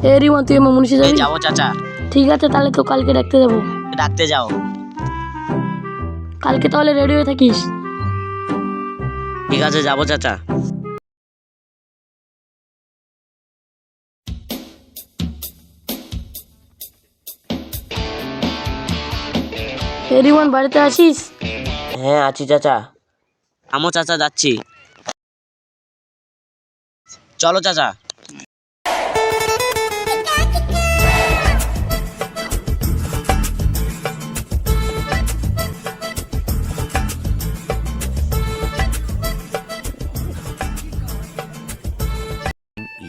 এ রিমন, তুই আমার মুনিশে যাবি? যাবো চাচা। ঠিক আছে, তাহলে তো কালকে ডাকতে যাবো। ডাকতে যাও। কালকে তাহলে রেডি হয়ে থাকিস। ঠিক আছে, যাবো চাচা। এ রিমন, বাড়িতে আসিস? হ্যাঁ আছি চাচা। আমো চাচা, যাচ্ছি। চলো চাচা।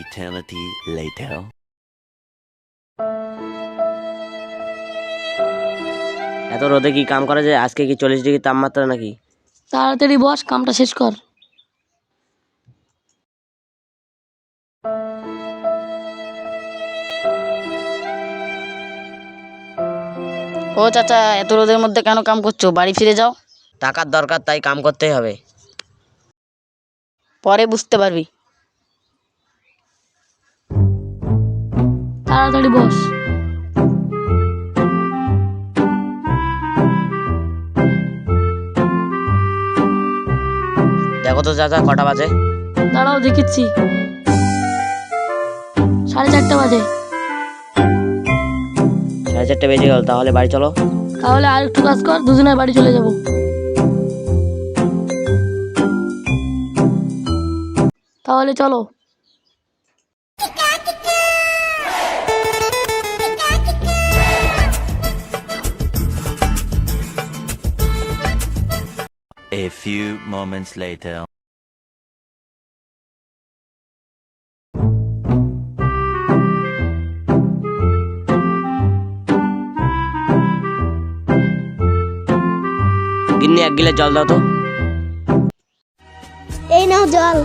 Eternity later. এত রোদে কি কাম করা যায়? আজকে কি 40 ডিগ্রি তাপমাত্রা নাকি? তাড়াতাড়ি বস, কামটা শেষ কর। ও চাচা, এত রোদের মধ্যে কেন কাম করছো? বাড়ি ফিরে যাও। টাকার দরকার, তাই কাম করতেই হবে। পরে বুঝতে পারবি। তাড়াতাড়ি বস। দেখো তো চাচা, কটা বাজে? দাঁড়াও, দেখিচ্ছি। 4:30 বাজে। 4:30 বেজে গেল, তাহলে বাড়ি চলো। তাহলে আর একটু কাজ কর, দুজনে বাড়ি চলে যাব। তাহলে চলো। A few moments later. গিন্নি, 1 গিলাস জল দাও তো। এই নাও জল।